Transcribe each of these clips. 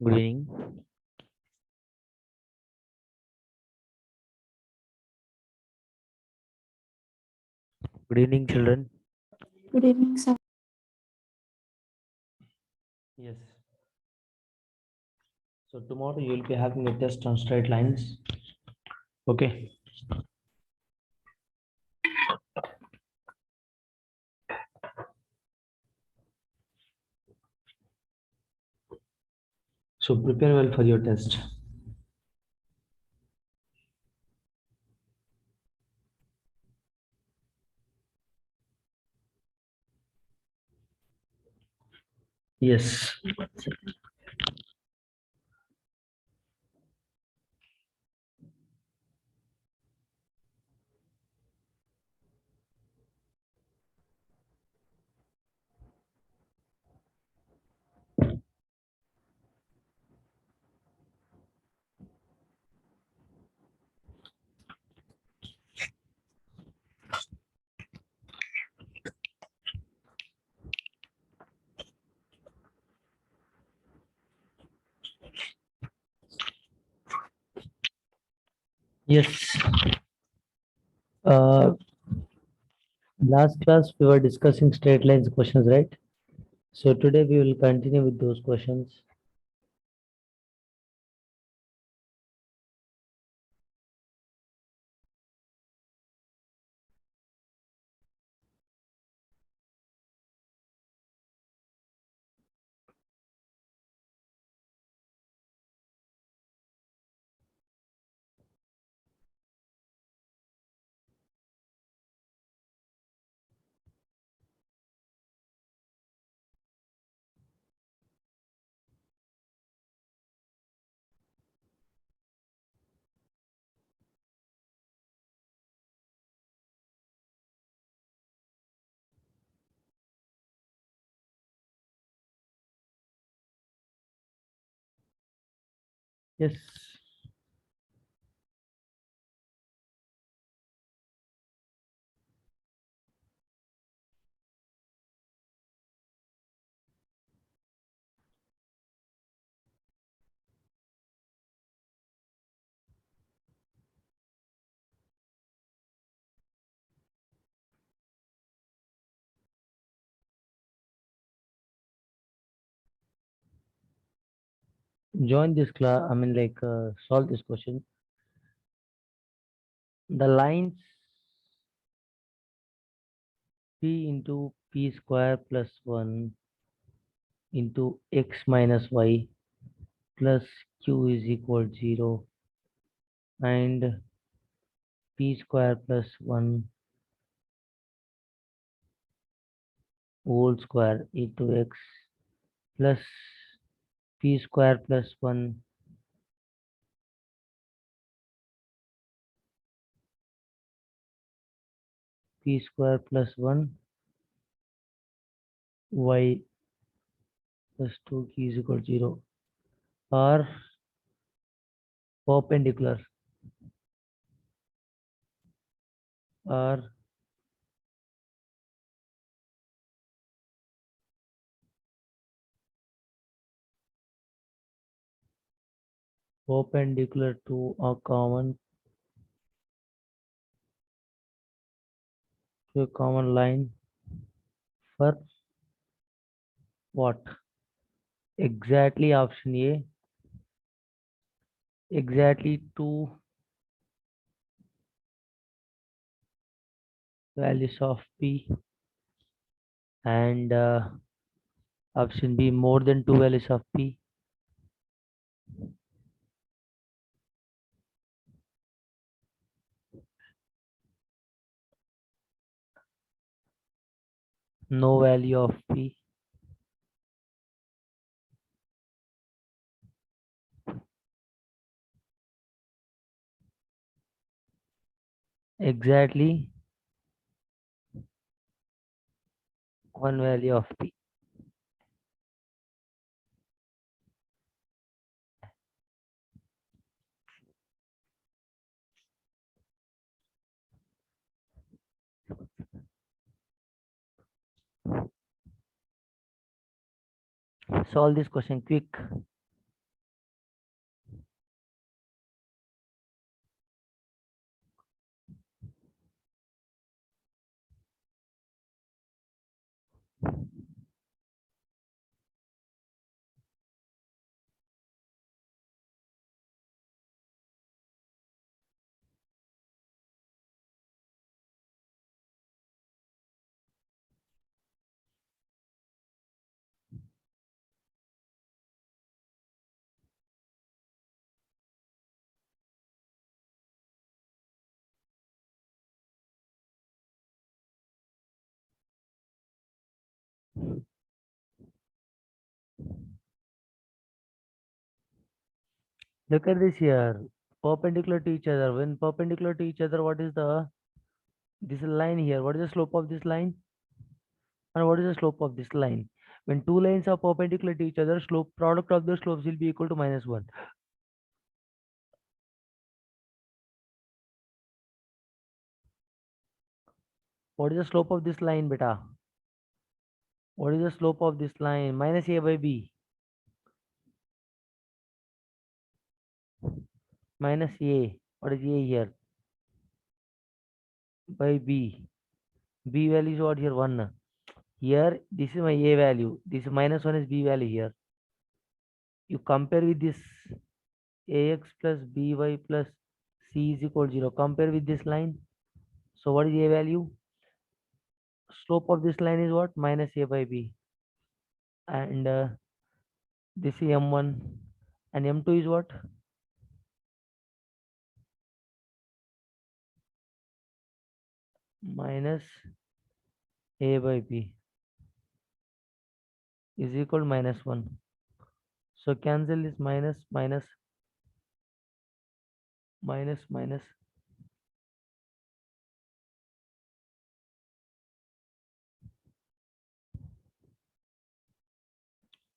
Good evening. Good evening, children. Good evening, sir. Yes. So tomorrow you will be having a test on straight lines. Okay. So prepare well for your test. Yes. Yes. Uh, Last class we were discussing straight lines questions, right? So today we will continue with those questions. Yes. Join this class. Solve this question. The lines p into p square plus 1 into x minus y plus q is equal to 0 and p square plus 1 whole square into x plus p square plus 1 p square plus 1 y plus 2 q is equal to 0 are perpendicular are perpendicular to a common line for what? Exactly option A. Exactly two values of p and option B more than two values of p. No value of p. Exactly one value of p. Solve this question quick. Look at this here. Perpendicular to each other. When perpendicular to each other, what is the this line here? What is the slope of this line? And what is the slope of this line? When two lines are perpendicular to each other, slope product of the slopes will be equal to -1. What is the slope of this line, beta? What is the slope of this line? Minus a by b. Minus a. What is a here? By b. B value is what here? 1. Here, this is my a value. This -1 is b value here. You compare with this ax plus by plus c is equal to 0. Compare with this line. So what is a value? Slope of this line is what? Minus a by b. And this is m1. And m2 is what? Minus a by b is equal to -1. So cancel this minus.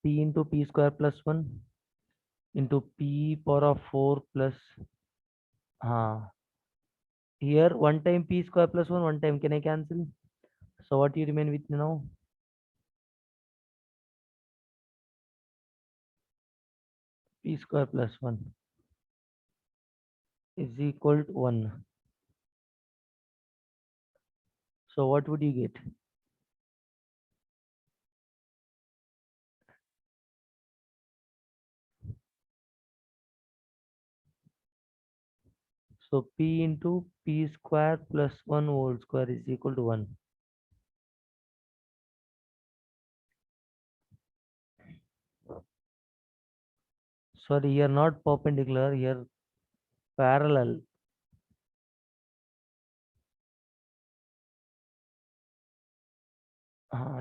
P into p square plus 1 into p power of 4 plus here one time p square plus 1 time can I cancel? So what you remain with now? P square plus 1 is equal to 1. So what would you get? So p into p square plus 1 whole square is equal to 1. Sorry, here not perpendicular, here parallel.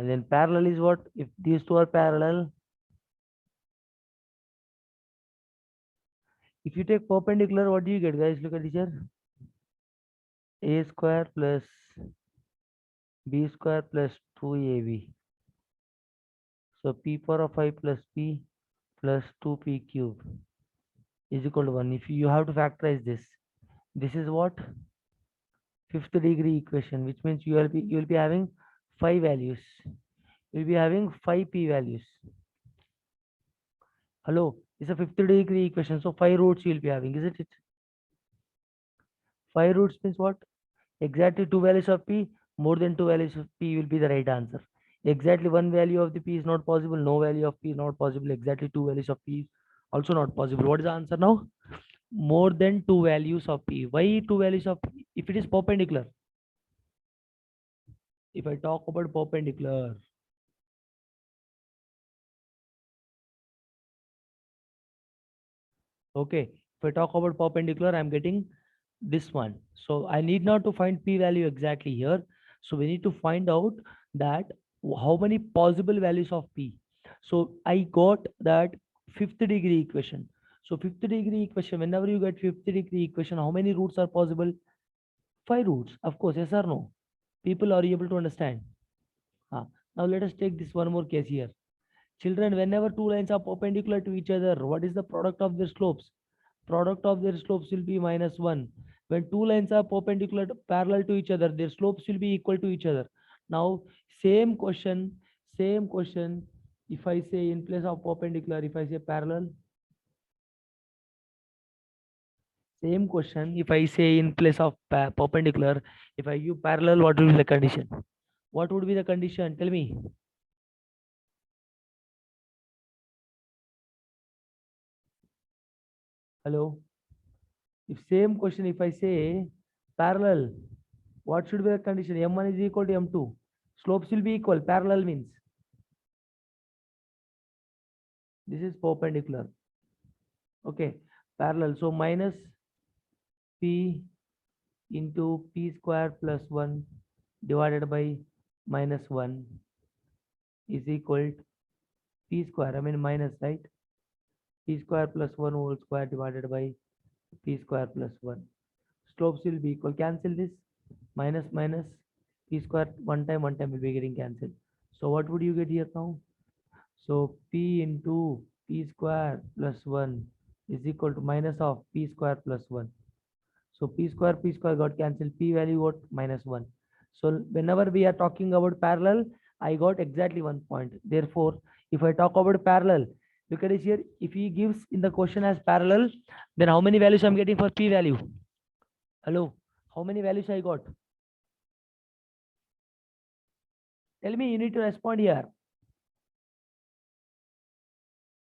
Then parallel is what? If these two are parallel, if you take perpendicular, what do you get, guys? Look at this here. A square plus b square plus 2ab. So p power of 5 plus p plus 2p cube is equal to 1. If you have to factorize this, this is what? Fifth degree equation, which means you will be having 5 values. You'll be having 5 p values. Hello, it's a fifth degree equation, so 5 roots you'll be having, isn't it? 5 roots means what? Exactly 2 values of p, more than 2 values of p will be the right answer. Exactly 1 value of the p is not possible, no value of p is not possible, exactly 2 values of p is also not possible. What is the answer now? More than 2 values of p. Why 2 values of p? If it is perpendicular. If I talk about perpendicular, okay, if I talk about perpendicular, I'm getting this one. So I need not to find p value exactly here. So we need to find out that how many possible values of p. So I got that fifth degree equation. So fifth degree equation, whenever you get fifth degree equation, how many roots are possible? 5 roots, of course, yes or no? People are able to understand. Now let us take this one more case here. Children, whenever two lines are perpendicular to each other, what is the product of their slopes? Product of their slopes will be -1. When two lines are perpendicular parallel to each other, their slopes will be equal to each other. Now, same question. If I say in place of perpendicular, if I say parallel, same question. If I say in place of perpendicular, if I give parallel, what will be the condition? What would be the condition? Tell me. Hello. If same question, if I say parallel, what should be the condition? M1 is equal to M2. Slopes will be equal. Parallel means this is perpendicular. Okay, parallel. So minus P into P square plus 1 divided by minus 1 is equal to P square. I mean minus, right? P square plus 1 whole square divided by P square plus 1. Slopes will be equal. Cancel this. Minus minus P square one time will be getting cancelled. So what would you get here now? So P into P square plus 1 is equal to minus of P square plus 1. So P square got cancelled. P value got minus 1. So whenever we are talking about parallel, I got exactly 1 point. Therefore, if I talk about parallel, look at this here. If he gives in the question as parallel, then how many values I'm getting for P value? Hello, how many values I got? Tell me, you need to respond here.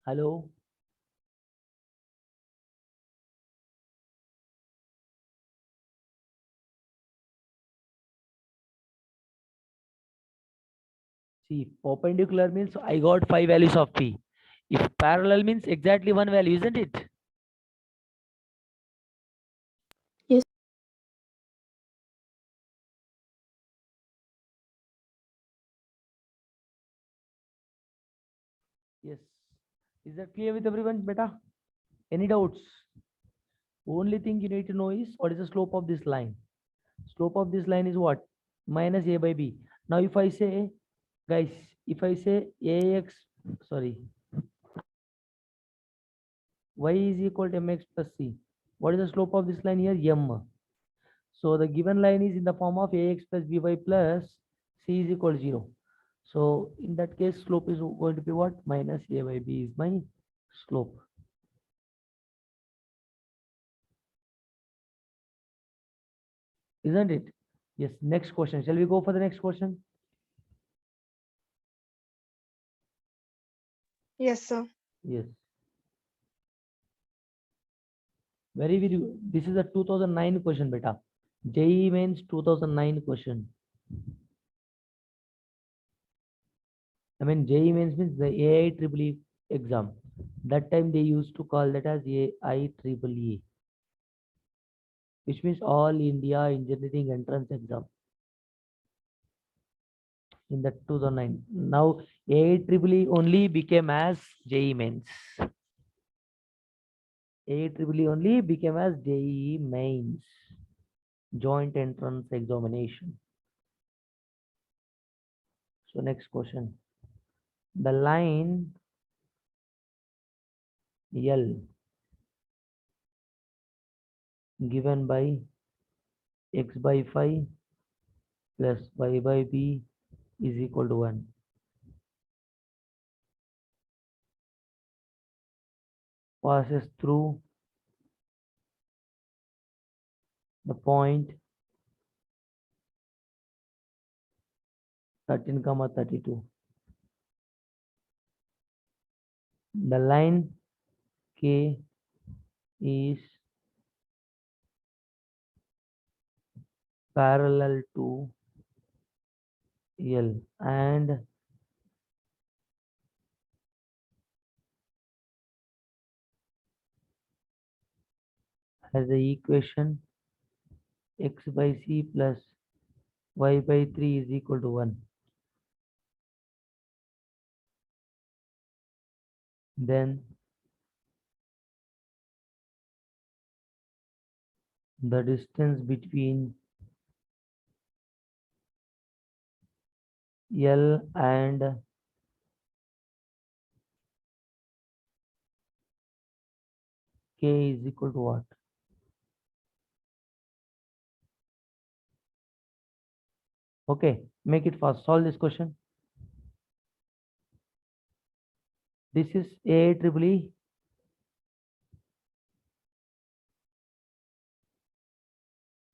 Hello. See, perpendicular means I got 5 values of P. If parallel means exactly 1 value, isn't it? Yes. Yes. Is that clear with everyone, beta? Any doubts? Only thing you need to know is what is the slope of this line. Slope of this line is what? Minus a by b. Now if I say, guys, if I say ax, sorry, y is equal to mx plus c. What is the slope of this line here? M. So the given line is in the form of ax plus by plus c is equal to 0. So in that case, slope is going to be what? Minus a by b is my slope. Isn't it? Yes. Next question. Shall we go for the next question? Yes, sir. Yes. Very good. This is a 2009 question, beta. JEE means 2009 question. I mean, JEE means the AIEEE exam. That time they used to call that as AIEEE, which means All India Engineering Entrance Exam in the 2009. Now AIEEE only became as JEE mains. AIEEE only became as JEE mains, joint entrance examination. So next question. The line L given by x by 5 plus y by b is equal to 1. Passes through the point 13, 32. The line K is parallel to L and has the equation x by c plus y by 3 is equal to 1. Then the distance between L and K is equal to what? Okay, make it fast. Solve this question. This is AIEEE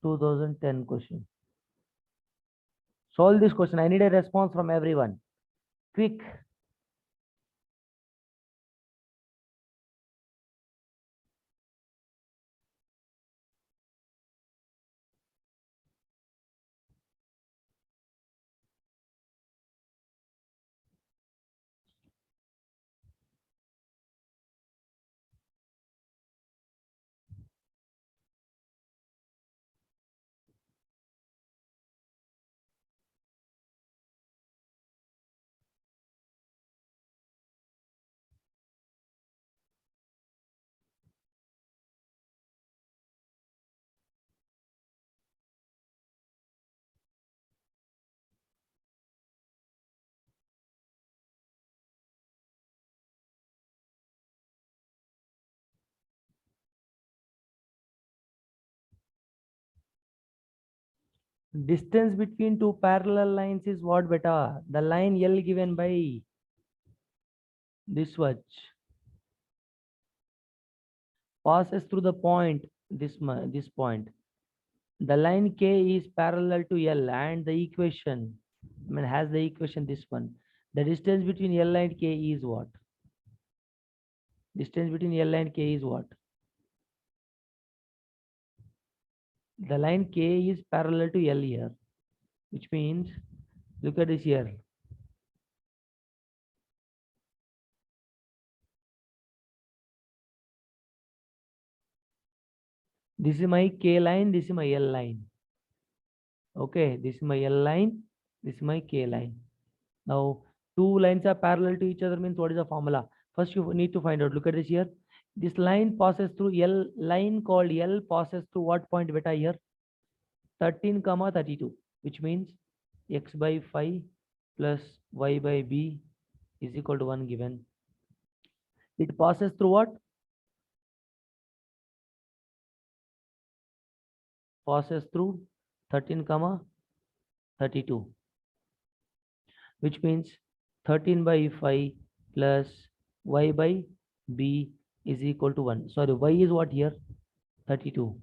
2010 question. Solve this question. I need a response from everyone. Quick. Distance between two parallel lines is what, beta? The line L given by this much passes through the point, this point. The line K is parallel to L, and the equation, I mean, has the equation this one. The distance between L and K is what? Distance between L and K is what? The line K is parallel to L here, which means, look at this here. This is my K line, this is my L line. Okay, this is my L line, this is my K line. Now, two lines are parallel to each other means what is the formula? First, you need to find out. Look at this here. This line passes through L, line called L passes through what point, beta, here? 13, 32, which means x by 5 plus y by b is equal to 1 given. It passes through what? Passes through 13, 32, which means 13 by 5 plus y by b is equal to 1. Sorry, y is what here? 32.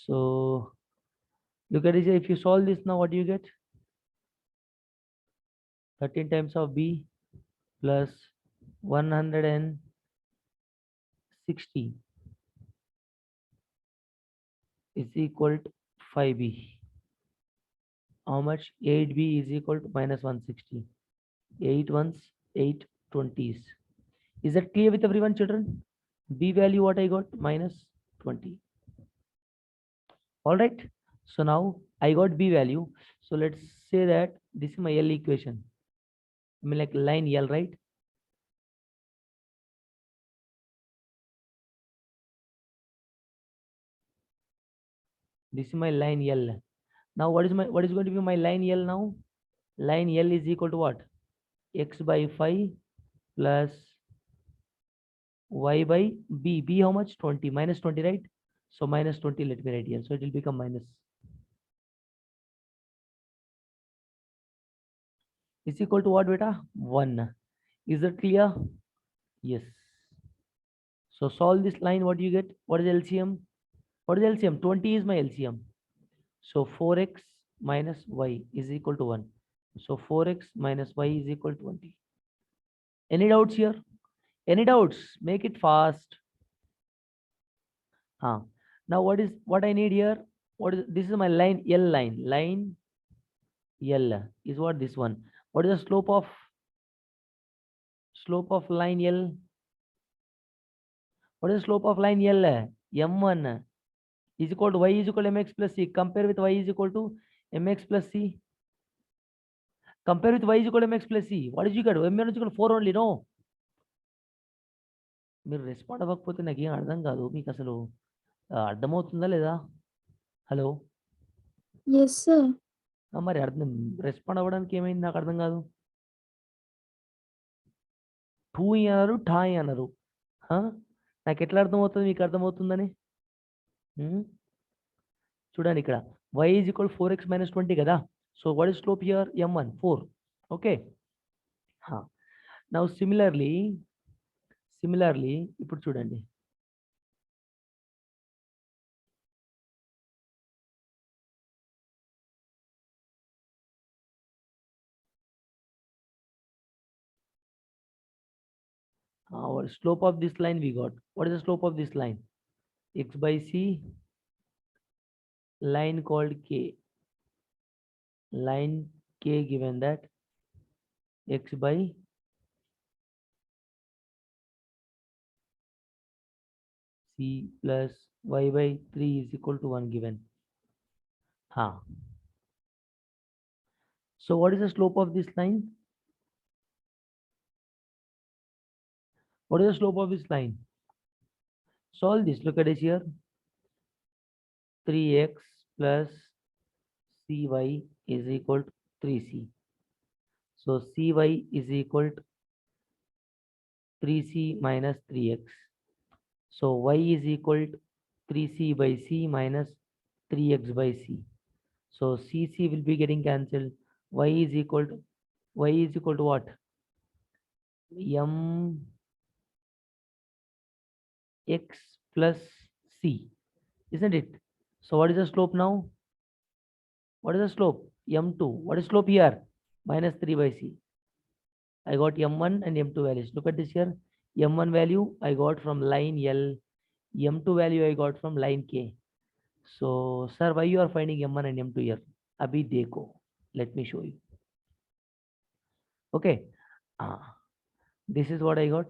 So look at this. If you solve this now, what do you get? 13 times of b plus 160 is equal to 5b. How much? 8b is equal to minus 160. 8 ones, 8 20s. Is that clear with everyone, children? B value what I got? Minus 20. All right. So now I got B value. So let's say that this is my L equation. I mean, like line L, right? This is my line L. Now what is going to be my line L now? Line L is equal to what? X by 5 plus y by b. B how much? 20. Minus 20, right? So minus 20, let me write here. So it will become minus. Is equal to what, beta? 1. Is that clear? Yes. So solve this line. What do you get? What is LCM? What is LCM? 20 is my LCM. So 4x minus y is equal to 1. So 4x minus y is equal to 20. Any doubts here? Any doubts? Make it fast. Now what I need here? What is this? Is my line L line. Line L is what this one. What is the slope of line L? What is the slope of line L? M1 is equal to y is equal to mx plus c. Compare with y is equal to mx plus c. Compare with y is equal to mx plus c. What is you get? M1 is equal to 4 only, no? మీరు respond అవ్వకపోతే నాకు ఏం అర్థం కాదు. మీకు అసలు అర్థమవుతుందా లేదా? Hello, Yes, sir. మరి అర్థం రెస్పాండ్ అవ్వడానికి ఏమైంది నాకు అర్థం కాదు. టూ అన్నారు, ఠాయ్ అన్నారు. నాకు ఎట్లా అర్థమవుతుంది? మీకు అర్థమవుతుందని చూడండి ఇక్కడ y is equal 4x minus 20 కదా. So what is slope here? m1 4. Okay. Now similarly ఇప్పుడు చూడండి. Our slope of this line we got. What is the slope of this line? X by c, line called k. Line k given that x by c plus y by 3 is equal to 1 given. So what is the slope of this line? What is the slope of this line? Solve this. Look at this here. 3x plus cy is equal to 3c. So cy is equal to 3c minus 3x. So y is equal to 3c by c minus 3x by c. So c will be getting cancelled. Y is equal to what? M x plus c, isn't it? So what is the slope now? What is the slope? M2. What is slope here? Minus 3 by c. I got M1 and M2 values. Look at this here. M1 value I got from line L. M2 value I got from line K. So, sir, why you are finding M1 and M2 here? Abhi dekho. Let me show you. Okay. This is what I got.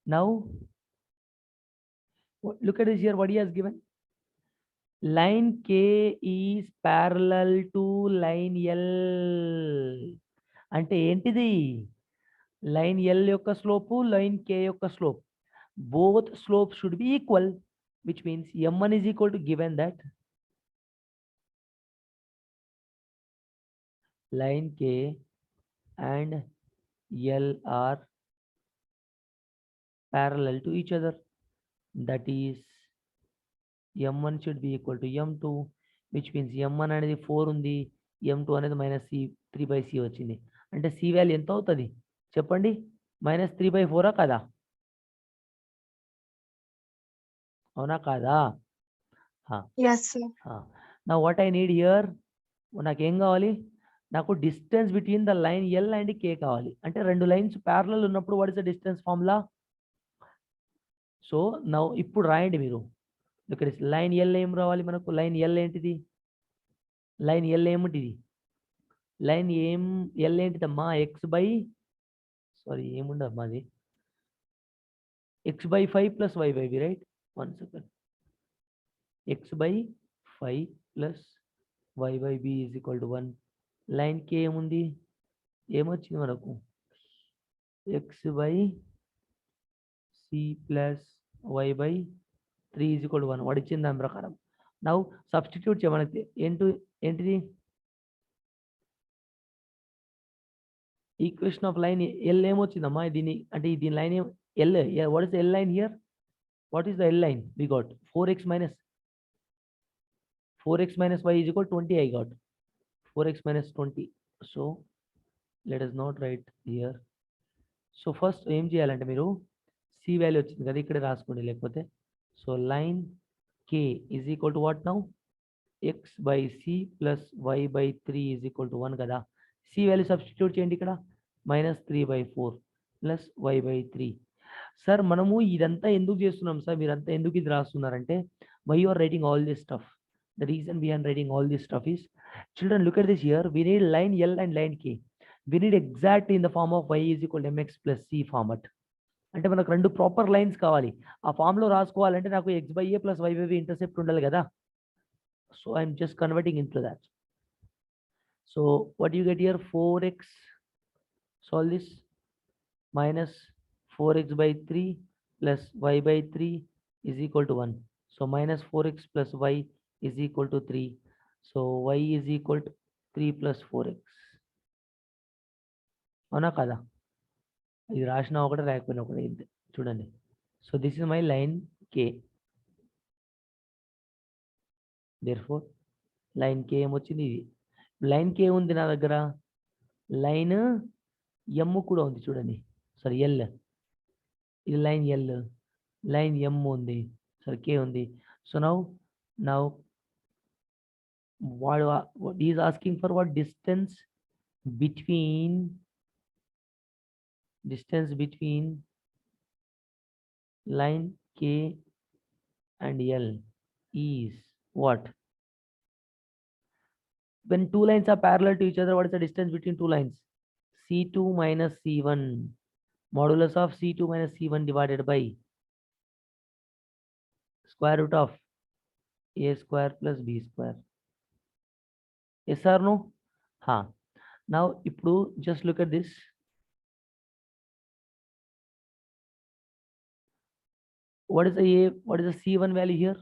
Now, look at this here. What he has given. Line K is parallel to line L. అంటే ఏంటిది? Line L యొక్క slope, line K యొక్క slope. Both slopes should be equal, which means M1 is equal to, given that line K and L are parallel to each other, that is M1 should be equal to M2, which means M1 అనేది 4 ఉంది, M2 అనేది minus C 3/c వచ్చింది. అంటే C value ఎంత అవుతుంది చెప్పండి? Minus 3/4 కదా? అవునా కాదా? Yes, sir. నా వాట్ ఐ నీడ్ హియర్, నాకేం కావాలి? నాకు distance between the line L and కే కావాలి. అంటే రెండు లైన్స్ ప్యారలల్ ఉన్నప్పుడు what is the distance formula? So now ఇప్పుడు రాయండి మీరు. ఇక్కడ లైన్ ఎల్ ఏం రావాలి మనకు? లైన్ ఎల్ ఏంటిది? లైన్ ఎల్ ఏమిటిది? లైన్ ఏం ఎల్ ఏంటిదమ్మా? ఎక్స్ బై సారీ ఏముండమ్మా అది? x/5 plus y/b, right? 1 second. x/5 plus y/b is equal to 1. Line కి ఏముంది? ఏమొచ్చింది మనకు? x/c plus y/3 is equal to 1. వాడు ఇచ్చిన దాని ప్రకారం నౌ సబ్స్టిట్యూట్ చేయమని ఏంటిది? ఈక్వేషన్ ఆఫ్ లైన్ ఎల్ ఏమొచ్చిందమ్మా దీని? అంటే దీని లైన్ ఏం? L. What is the L line here? What is the L line? We got 4x minus y is equal to 20. I got 4x minus 20. So let us not write here. So first ఏం చేయాలంటే మీరు c value వచ్చింది కదా ఇక్కడ రాసుకోండి లేకపోతే. So line k is equal to what now? x by c plus y/3 is equal to 1 కదా. c value substitute చేయండి ఇక్కడ. -3/4 plus y/3. సార్ మనము ఇదంతా ఎందుకు చేస్తున్నాం సార్? మీరంతా ఎందుకు ఇది రాస్తున్నారంటే, why you are writing all this stuff? The reason behind writing all this stuff is, children, look at this here. We need line L and line K. We need exact in the form of y is equal to mx plus c format. అంటే మనకు రెండు proper lines కావాలి. ఆ form లో రాసుకోవాలంటే నాకు x/a plus y/b intercept ఉండాలి కదా. So I'm just converting in to that. So what you get here? 4x, solve this, minus 4x by 3 plus y/3 is equal to 1. So minus 4x plus y is equal to 3. So y is equal to 3 plus 4x. అవునా కదా? ఇది రాసిన ఒకటి రాకపోయినా ఒకటి చూడండి. So this is my line K. Therefore line K ఏమొచ్చింది? ఇది లైన్ కే ఉంది నా దగ్గర. లైన్ ఎమ్ కూడా ఉంది చూడండి. Sorry L. ఇది లైన్ ఎల్. లైన్ ఎమ్ ఉంది. సారీ కే ఉంది. So now what he is asking for? What distance between line K and L is what? When two lines are parallel to each other, what is the distance between two lines? C2 minus C1, modulus of C2 minus C1 divided by square root of a square plus b square. Yes or no? Now ఇప్పుడు just look at this. What is the C1 value here?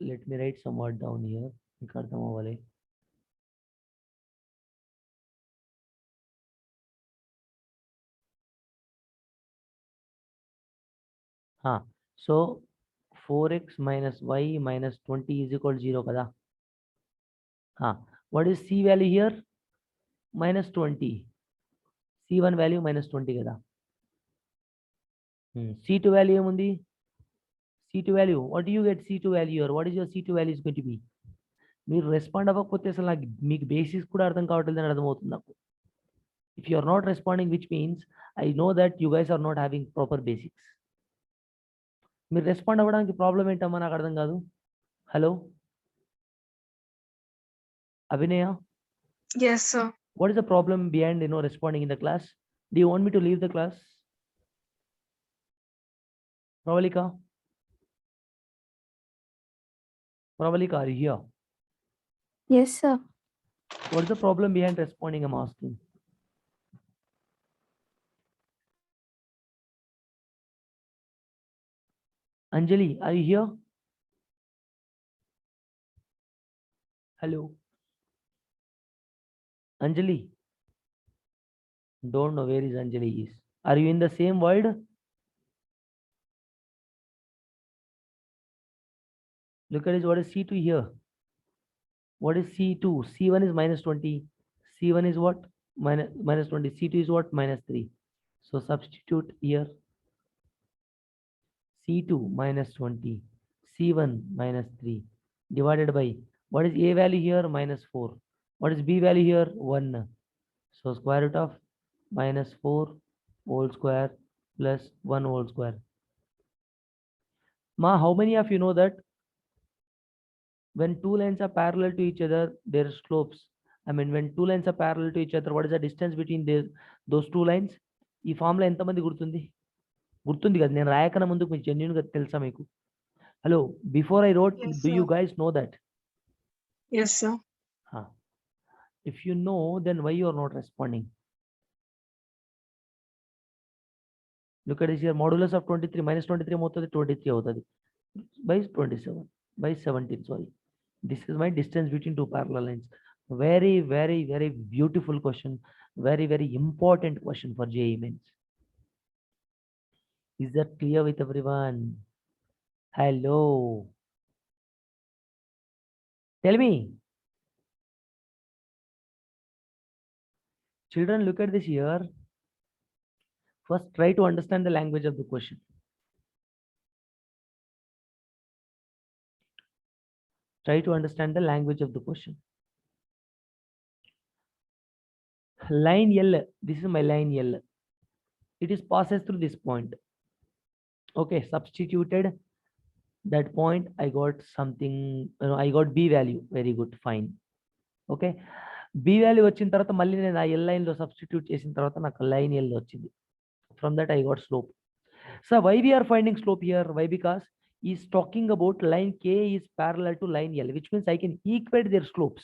Let me write some word down here. మీకు అర్థం అవ్వాలి. So 4x minus y minus 20 is equal to 0 kada. What is c value here? Minus 20. c1 value minus 20 kada. c2 value ఏముంది? c2 value, what do you get c2 value here? What is your c2 value is going to be? మీరు respond అవ్వకపోతే అసలు నాకు మీకు basics కూడా అర్థం కావట్లేదని అర్థమవుతుంది నాకు. If you are not responding, which means I know that you guys are not having proper basics. మీరు రెస్పాండ్ అవ్వడానికి ప్రాబ్లం ఏంటమ్మా నాకు అర్థం కాదు. Hello Abhinaya, Yes, sir. what is the problem behind responding in the class? Do you want me to leave the class? Pravalika, are you here? Yes, sir. What is the problem behind responding, I'm asking? Anjali, are you here? Hello Anjali, don't know where is Anjali is. Are you in the same world? Look at this, what is c2 here? What is c2? c1 is minus 20, c1 is what? Minus 20, c2 is what? Minus 3. So substitute here, c2 minus 20, c1 minus 3 divided by, what is a value here? Minus 4. What is b value here? 1. So square root of minus 4 whole square plus 1 whole square. Ma, how many of you know that when two lines are parallel to each other, their slopes, I mean when two lines are parallel to each other, what is the distance between those two lines? ఈ formula ఎంతమంది గుర్తుంది కదా, నేను రాయకన్నా ముందు మీకు genuine గా తెలుసా మీకు? Hello, before I wrote, Yes, do sir. you guys know that? Yes, sir. If you know, then why you are not responding? Look at this here, modulus of 23 minus 23 అవుతుంది, 23 అవుతుంది by 27 by 17, sorry. This is my distance between two parallel lines. Very, very, very beautiful question. Very, very important question for JEE Mains. Is that clear with everyone? Hello. Tell me. Children, look at this here. First, try to understand the language of the question. Try to understand the language of the question. Line L, this is my line L. It is passes through this point. Okay, substituted that point, I got something, I got b value. Very good, fine. Okay, b value వచ్చిన తర్వాత మళ్ళీ నేను ఆ l line లో substitute చేసిన తర్వాత నాకు line l వచ్చింది. From that I got slope. So why we are finding slope here? Why? Because he is talking about line k is parallel to line l, which means I can equate their slopes.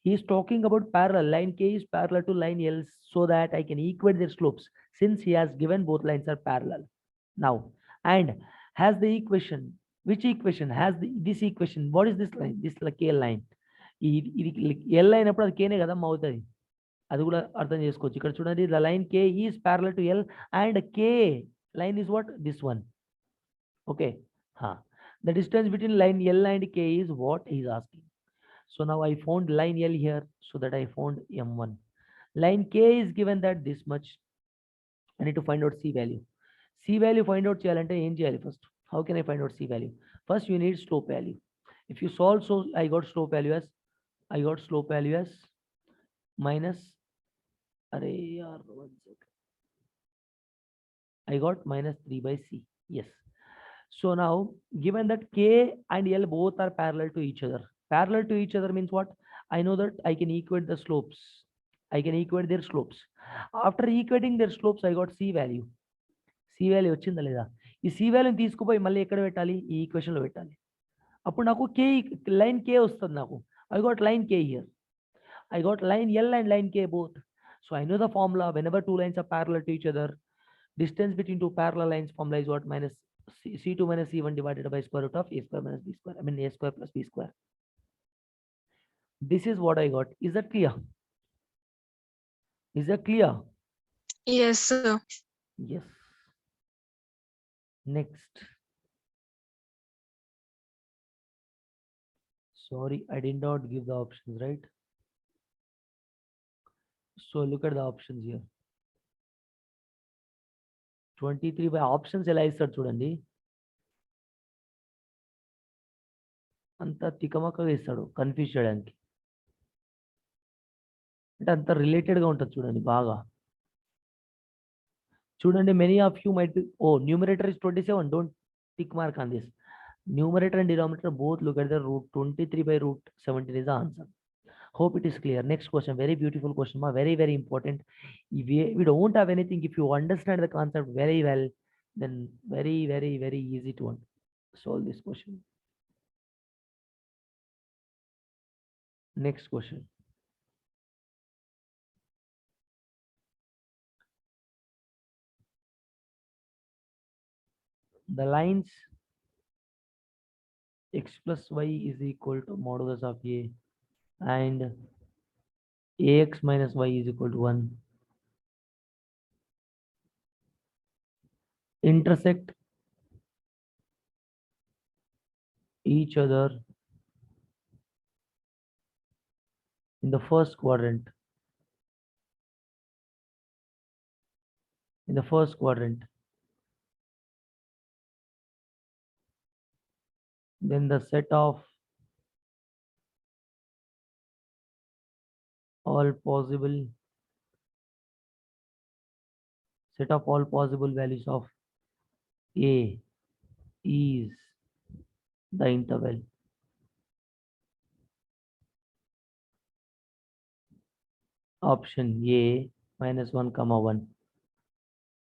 He is talking about parallel, line k is parallel to line l, so that I can equate their slopes, since he has given both lines are parallel. Now, and has the equation, which equation has this equation? What is this line? This k line. L అయినప్పుడు అది k నే కదా అవుతుంది, అది కూడా అర్థం చేసుకోవచ్చు. ఇక్కడ చూడండి, the line k is parallel to l and k line is what? This one. Okay, the distance between line l and k is what he is asking. So now I found line L here, so that I found M1. Line K is given that this much. I need to find out C value. C value find out cheyalante em cheyali first? How can I find out C value? First you need slope value. If you solve, so I got slope value as minus, I got minus 3 by C. Yes. So now, given that K and L both are parallel to each other. Parallel to each other means what? I know that I can equate the slopes. I can equate their slopes. After equating their slopes, I got C value. C value వచ్చిందా లేదా? ఈ C value తీసుకుపోయి మళ్ళీ ఎక్కడ పెట్టాలి? ఈ equation లో పెట్టాలి. అప్పుడు నాకు K లైన్ K వస్తుంది నాకు. I got line K here. I got line L and line K both. So I know the formula. Whenever two lines are parallel to each other, distance between two parallel lines formula is what? Minus C2 minus C1 divided by square root of A square minus B square. I mean A square plus B square. This is what I got. Is that clear? Is that clear? Yes, sir. Yes. Next. Sorry, I did not give the options, right? So look at the options here. 23 by options ఎలా ఇస్తాడు చూడండి, అంత తికమకగా ఇస్తాడు confuse చేయడానికి. అంటే అంత related గా ఉంటుంది చూడండి బాగా. చూడండి, many of you might be, oh, numerator is 27, don't tick mark on this. Numerator and denominator both look at the root 23 by root 17 is the answer. Hope it is clear. Next question, very beautiful question, very very important. If we don't have anything, if you understand the concept very well, then very very very easy to solve this question. Next question. The lines x plus y is equal to modulus of a and ax minus y is equal to 1 intersect each other in the first quadrant. In the first quadrant, then the set of all possible values of a is the interval. Option A minus 1 comma 1.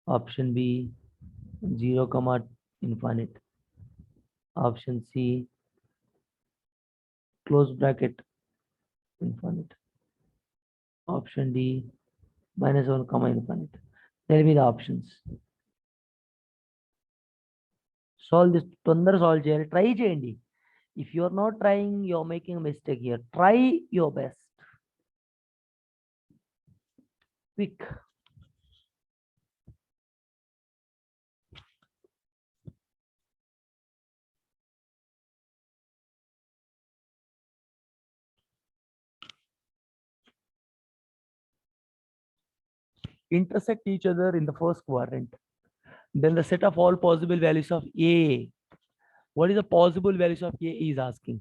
Option B 0 comma infinite. Option C close bracket infinite. Option D minus 1 comma infinite. Tell me the options. Solve this. తొందర solve చేయాలి, try చేయండి. If you are not trying, you are making a mistake here. Try your best. Quick. Intersect each other in the first quadrant. Then the set of all possible values of A. What is the possible values of A is asking.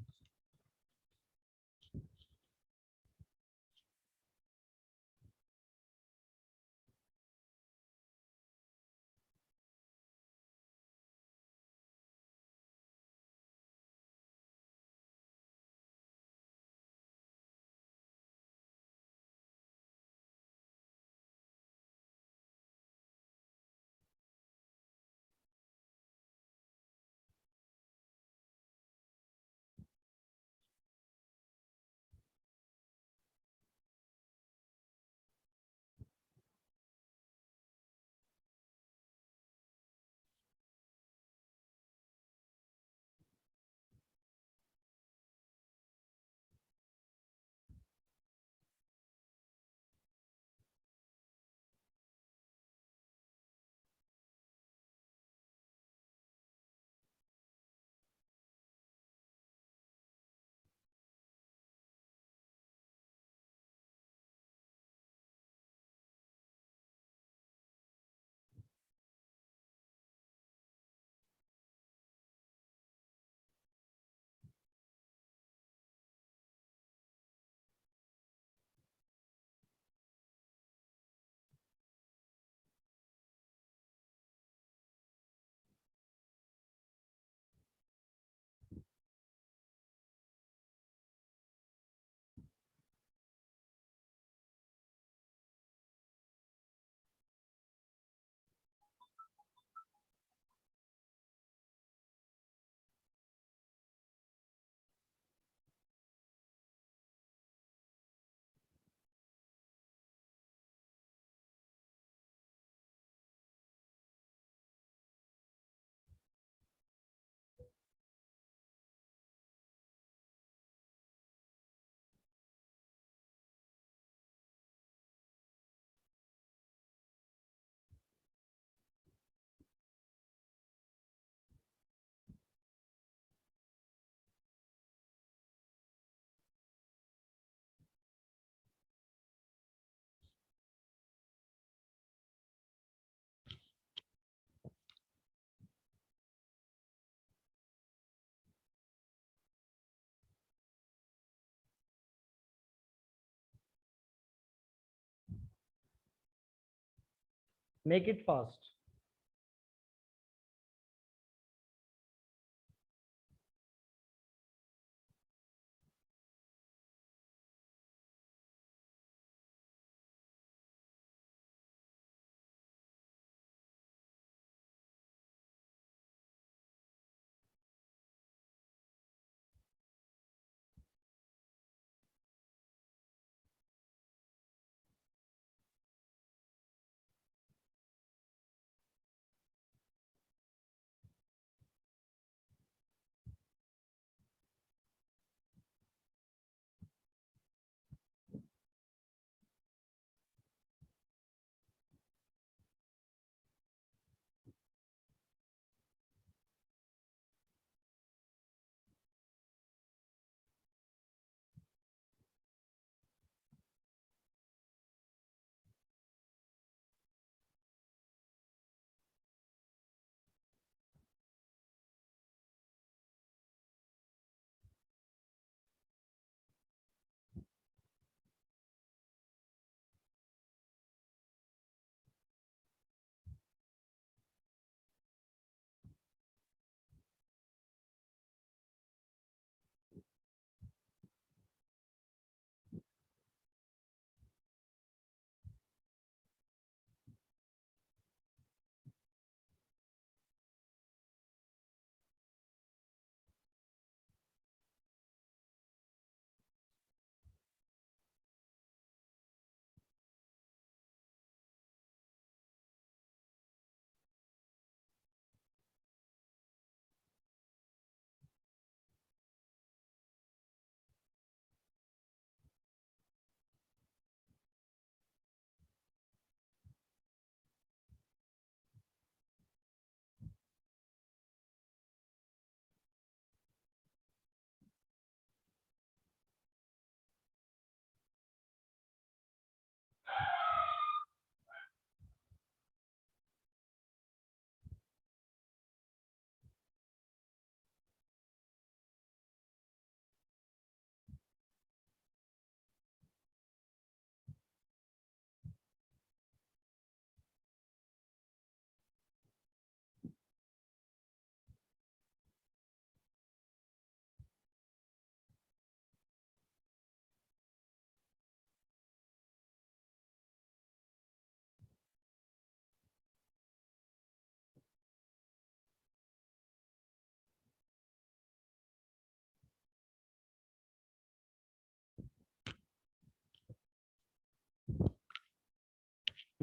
Make it fast.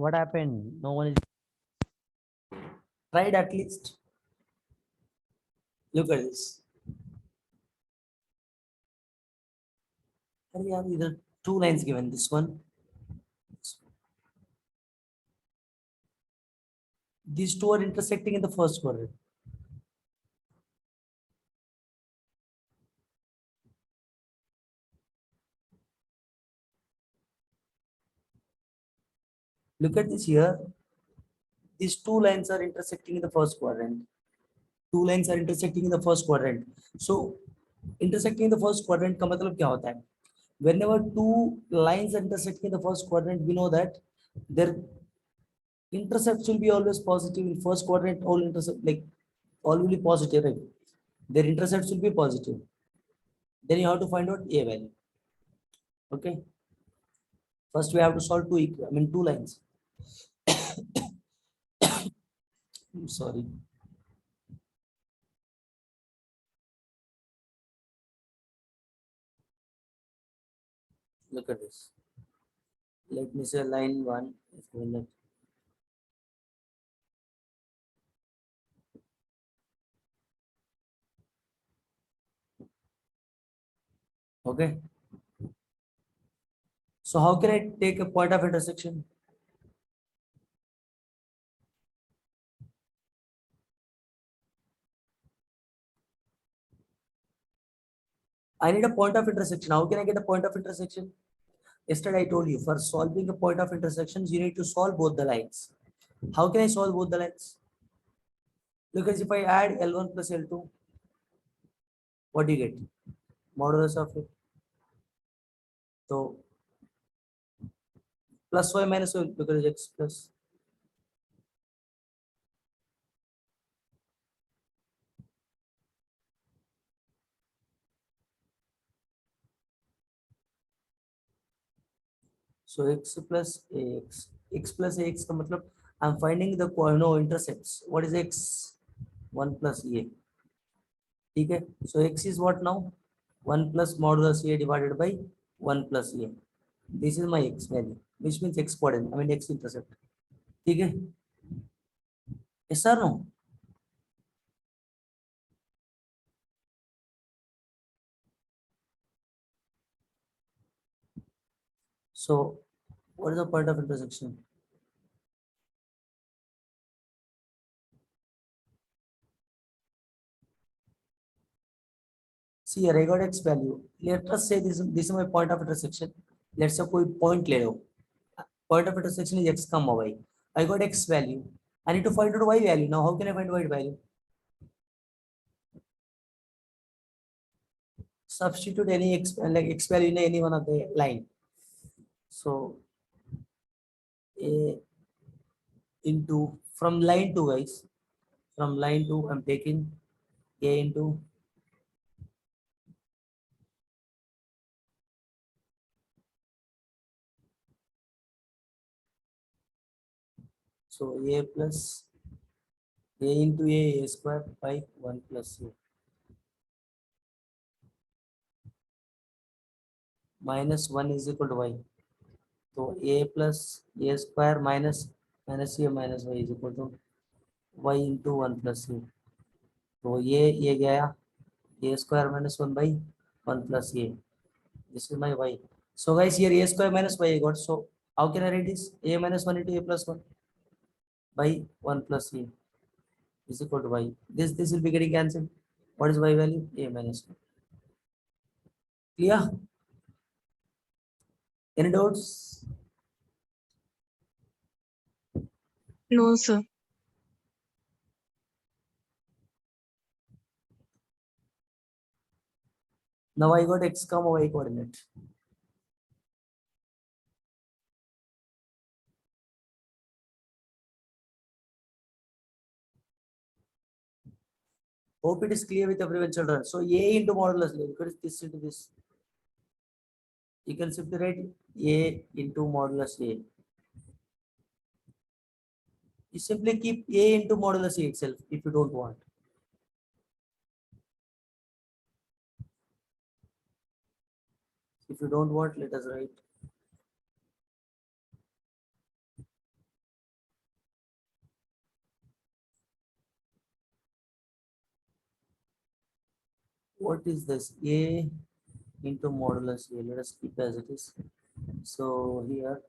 What happened? No one is Tried at least. Look at this. And we have either two lines given. This one. These two are intersecting in the first quadrant. Look at this here. These two lines are intersecting in the first quadrant. Two lines are intersecting in the first quadrant. So intersecting in the first quadrant का मतलब क्या होता है? Whenever two lines are intersecting in the first quadrant, we know that their intercepts will be always positive in first quadrant. All intercept like all will be positive, right? Their intercepts will be positive. Then you have to find out a value. Okay. First we have to solve two lines. I'm sorry. Look at this. Let me say line 1 is given that. Okay. So how can I take a point of intersection? I need a point of intersection. How can I get a point of intersection? Yesterday I told you for solving a point of intersections, you need to solve both the lines. How can I solve both the lines? Look, as if I add L1 plus L2, what do you get? Modulus of it. So plus y minus y because x plus. So x plus ax का मतलब I'm finding the intercepts. What is x? 1 plus a. ठीक है. So x is what now? 1 plus modulus a divided by 1 plus a. This is my x value, which means x coordinate. I mean x intercept. ठीक है. Yes or no? So what is the point of intersection? See here, I got x value. Let us say this is my point of intersection. Let's say कोई point ले लो. Point of intersection is x comma y. I got x value. I need to find out y value. Now how can I find y value? Substitute any x, like x value in any one of the line. So a into from line 2, guys. From line 2, I'm taking a into so a plus a into a square by 1 plus a minus 1 is equal to y. So a plus a square minus a minus y is equal to y into 1 plus a. तो ये गया a square minus 1 by 1 plus a. This is my y. So guys, here a square minus y I got. So how can I write this? A minus 1 into a plus 1 by 1 plus a is equal to y. This will be getting cancelled. What is y value? A minus 1. Clear? Any doubts? No, sir. Now I got x comma y coordinate. Hope it is clear with everyone, children. So a into modulus, look at this into this. You can simply write a into modulus a. You simply keep a into modulus a itself if you don't want. If you don't want, let us write what is this? A into modulus a. Let us keep as it is. So here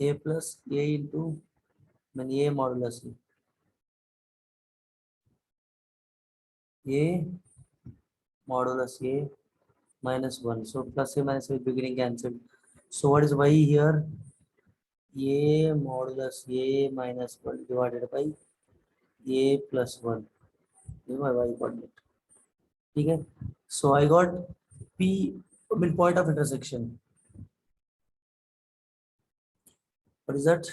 a plus a into a modulus a. A modulus a minus 1. So plus a minus a beginning cancelled. So what is y here? A modulus a minus 1 divided by a plus 1. This is my y coordinate. Okay. So I got P, I mean point of intersection. What is that?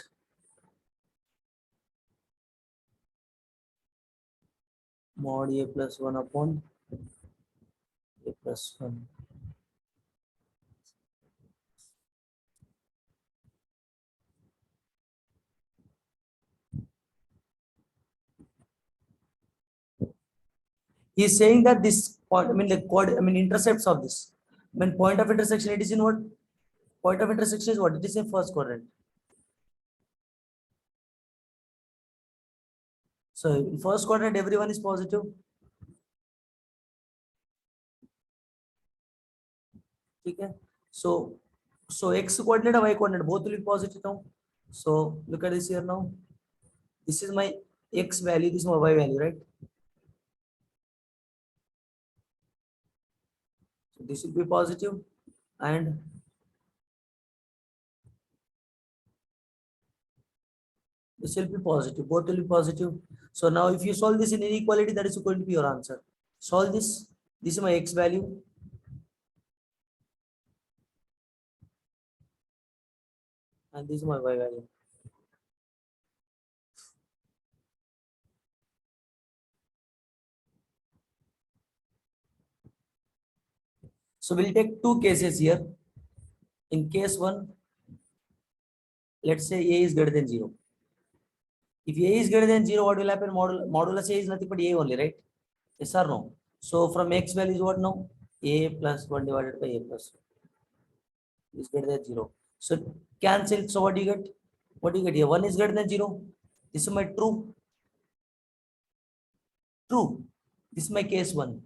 Mod a plus 1 upon a plus 1. He is saying that this point, I mean the intercepts of this. When point of intersection, it is in what? Point of intersection is what? It is in first quadrant. So in first quadrant, everyone is positive. Okay. So x coordinate and y coordinate both will be positive now. So look at this here now. This is my x value, this is my y value, right? So this will be positive and this will be positive. Both will be positive. So now if you solve this in inequality, that is going to be your answer. Solve this. This is my x value. And this is my y value. So we'll take two cases here. In case one, let's say a is greater than 0. If a is greater than 0, what will happen? Modulus a is nothing but a only, right? Yes or no? So from x value is what now? A plus 1 divided by a plus 1 is greater than 0. So cancel. So what do you get? What do you get here? 1 is greater than 0. This is my true. True. This is my case 1.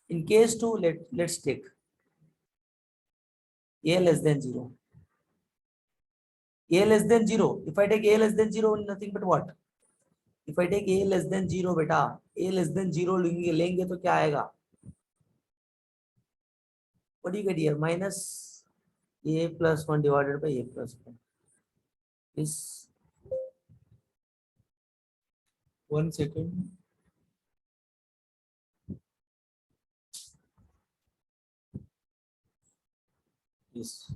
In case 2, let's take a less than 0. A less than 0. If I take a less than 0, nothing but what? If I take a less than 0, beta, a less than 0 लेंगे तो क्या आएगा? What do you get here? Minus a plus 1 divided by a plus 1. Is 1 second. Yes.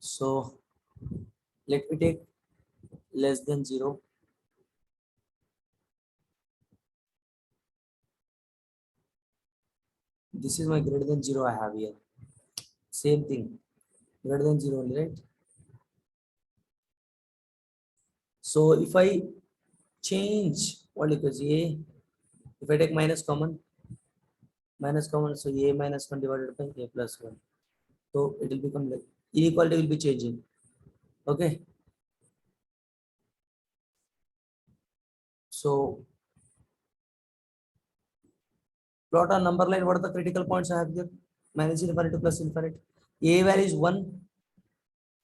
So let me take less than 0. This is my greater than 0 I have here. Same thing. Greater than 0 only, right? So if I change what equals a, if I take minus common, so a minus 1 divided by a plus 1. So it will become like inequality will be changing. Okay. So plot on number line, what are the critical points I have here? Minus infinity plus infinity. A value is 1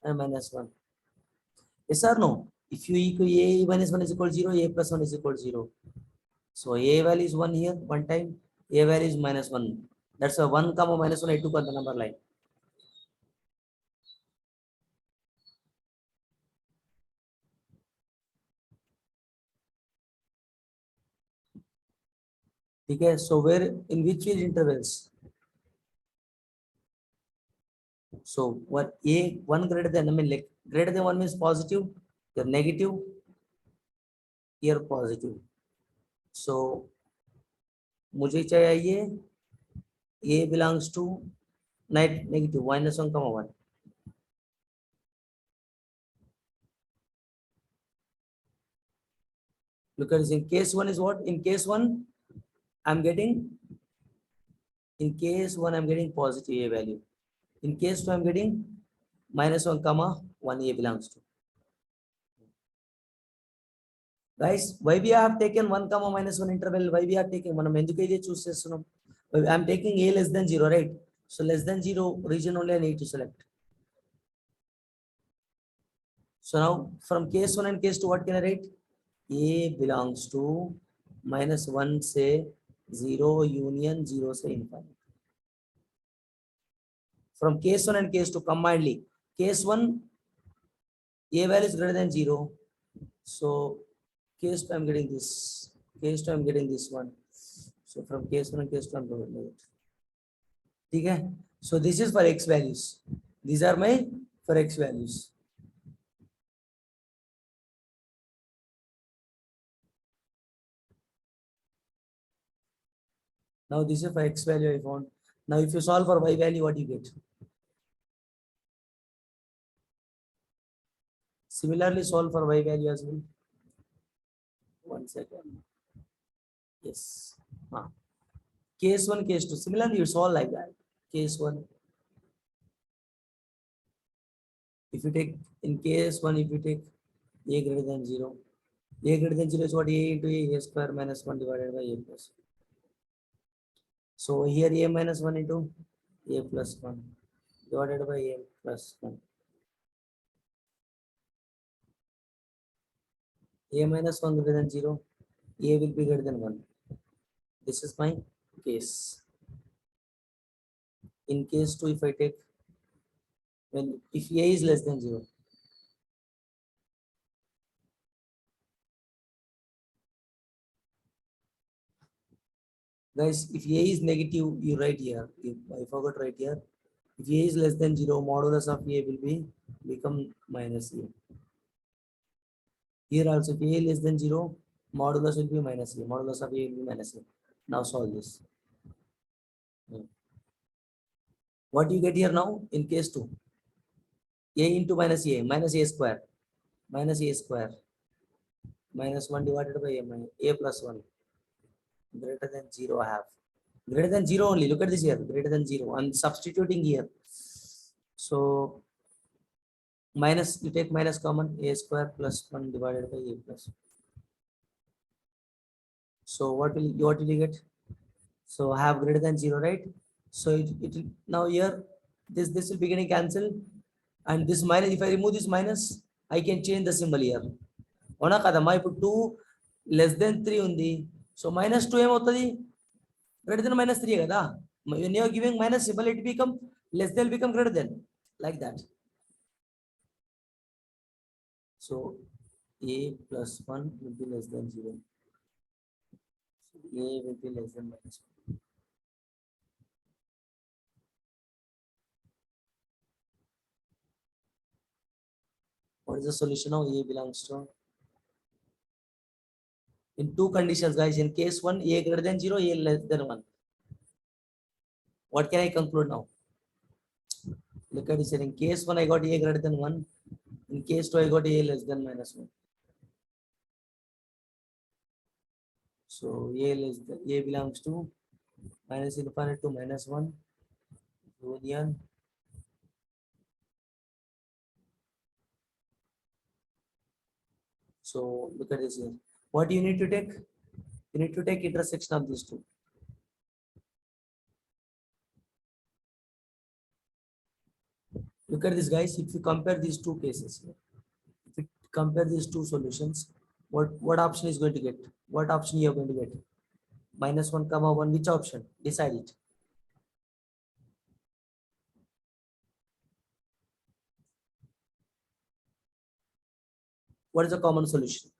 and minus 1. Yes or no? If you equal a minus 1 is equal to 0, a plus 1 is equal to 0. So a value is 1 here, one time, a value is minus 1. That's a 1 comma minus 1 I took on the number line. Okay, so where in which intervals? So what a 1 greater than, I mean like greater than 1 means positive, you're negative, you're positive. So मुझे चाहिए a belongs to negative minus 1 comma 1. Because in case 1 is what? In case 1 I'm getting, in case 1 I'm getting positive a value. In case 2 I'm getting minus 1 comma 1 a belongs to. Guys, why we have taken 1 comma minus 1 interval? Why we have taken మనం ఎందుకు ఇది చూస్ చేస్తున్నాం? I'm taking a less than 0, right? So less than 0 region only I need to select. So now from case 1 and case 2, what can I write? A belongs to minus 1 say 0 union 0 say infinity. From case 1 and case 2 combinedly, case 1 a value is greater than 0. So case 2 I'm getting this, case 2 I'm getting this one. So from case 1 and case 2 I'm going to it. Okay, so this is for x values. These are my for x values. Now this is for x value I found. Now if you solve for y value, what do you get? Similarly solve for y value as well. 1 second. Yes. Case 1, case 2. Similarly you solve like that. Case 1. If you take in case 1, if you take a greater than 0, a greater than 0 is what? A into a square minus 1 divided by a plus. So here a minus 1 into a plus 1 divided by a plus 1. A minus 1 greater than 0, a will be greater than 1. This is my case. In case 2, if I take, when if a is less than 0, guys, if a is negative, you write here. If I forgot right here, if a is less than 0, modulus of a will be become minus a. Here also, if a less than 0, modulus will be minus a. Modulus of a will be minus a. Now solve this. What do you get here now in case 2? A into minus a square. Minus a square. Minus 1 divided by a plus 1. Greater than 0 I have. Greater than 0 only. Look at this here. Greater than 0. I'm substituting here. So minus, you take minus common, a square plus 1 divided by a plus. So what will you get? So I have greater than 0, right? So it will now here this will be getting cancelled, and this minus, if I remove this minus, I can change the symbol here. అవునా కదమ్మా ఇప్పుడు 2 less than 3 ఉంది. So minus 2 ఏమవుతుంది? Greater than minus 3 కదా. When you are giving minus symbol, it become less than become greater than, like that. So a plus 1 will be less than 0. A will be less than minus 1. What is the solution now? A belongs to, in two conditions, guys. In case 1, a greater than 0, a less than 1. What can I conclude now? Look at this. In case 1, I got a greater than 1. In case 2, I got a less than minus 1. So a less than, a belongs to minus infinite to minus 1 union so look at this here. What you need to take? You need to take intersection of these two. Look at this, guys. If you compare these two cases here, if you compare these two solutions, what option is going to get? What option you are going to get? Minus 1 comma 1, which option? Decide it. What is the common solution?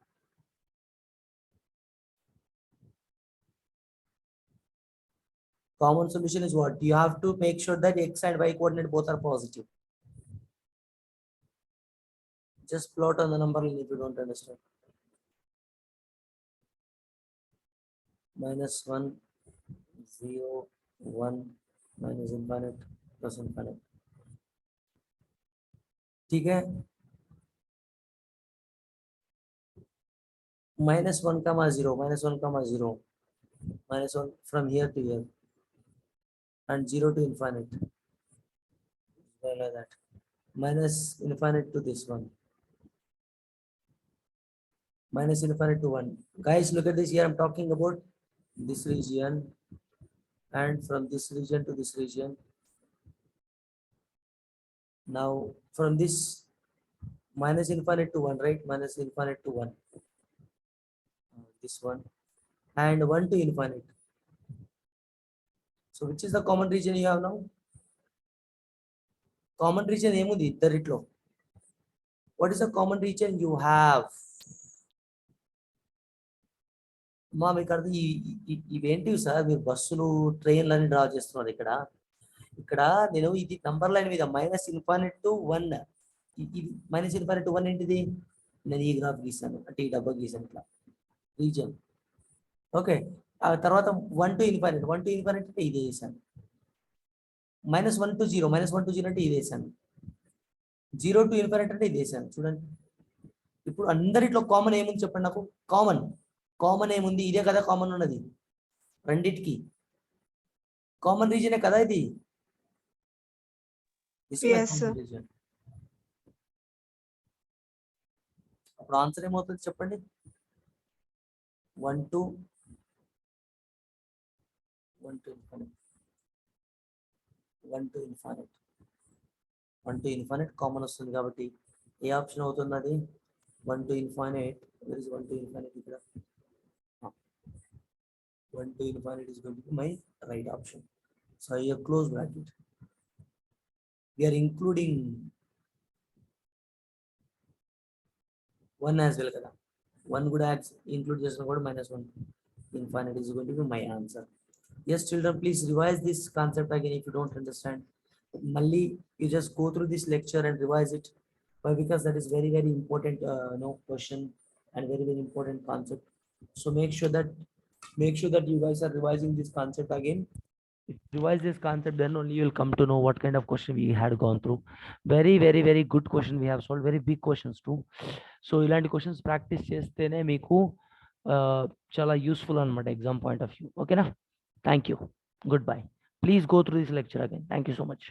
Common solution is what? You have to make sure that x and y coordinate both are positive. Just plot on the number line if you don't understand. Minus 1, 0, 1, minus infinite, plus infinite. ठीक है? Minus 1 comma 0, minus 1 comma 0, minus 1 from here to here, and 0 to infinite. Like that. Minus infinite to this one. Minus infinite to 1. Guys, look at this here. I'm talking about this region, and from this region to this region. Now from this minus infinite to 1, right? Minus infinite to 1. This one, and 1 to infinite. So which is the common region you have now? Common region ఏముంది ఇద్దరిట్లో? What is the common region you have? మా మీకు అర్థం ఇవేంటివి sir? మీరు బస్సులు ట్రైన్లు అని draw చేస్తున్నారు ఇక్కడ. ఇక్కడ నేను ఇది నంబర్ లైన్ మీద మైనస్ ఇన్ఫినిట్ టు 1, ఇది మైనస్ ఇన్ఫినిట్ టు 1 ఏంటిది? నేను ఈ గ్రాఫ్ గీసాను, అంటే ఈ డబ్బా గీసాను ఇట్లా రీజన్. ఓకే, ఆ తర్వాత 1 to infinite, 1 to infinite అంటే ఇది వేసాను. మైనస్ 1 to 0, మైనస్ 1 to 0 అంటే ఇది వేసాను. 0 to infinite అంటే ఇది వేసాను. చూడండి, ఇప్పుడు అందరిట్లో కామన్ ఏముంది చెప్పండి నాకు. కామన్ ఏముంది? ఇదే కదా కామన్ ఉన్నది రెండిటికి. కామన్ రీజనే కదా ఇది. అప్పుడు ఆన్సర్ ఏమవుతుంది చెప్పండి? 1 to infinite, 1 to infinite, 1 to infinite common వస్తుంది కాబట్టి ఏ ఆప్షన్ అవుతుంది అది? 1 to infinite. Where is 1 to infinite? ఇక్కడ 1 to infinite is going to be my right option. So here close bracket. We are including 1 as well kada. 1 కూడా include చేసిన కూడా -1. Infinite is going to be my answer. Yes children, please revise this concept again if you don't understand. Malli you just go through this lecture and revise it. Why? Because that is very important question and very important concept. So make sure that you guys are revising this concept again. If you revise this concept, then only you'll come to know what kind of question we had gone through. Very good question we have solved, very big questions too. So ఇలాంటి questions practice చేస్తేనే మీకు చాలా useful అనమాట exam point of view. ఓకేనా? Thank you. Good bye. Please go through this lecture again. Thank you so much.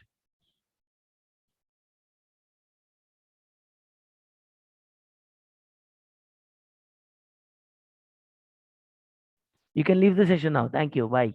You can leave the session now. Thank you. Bye.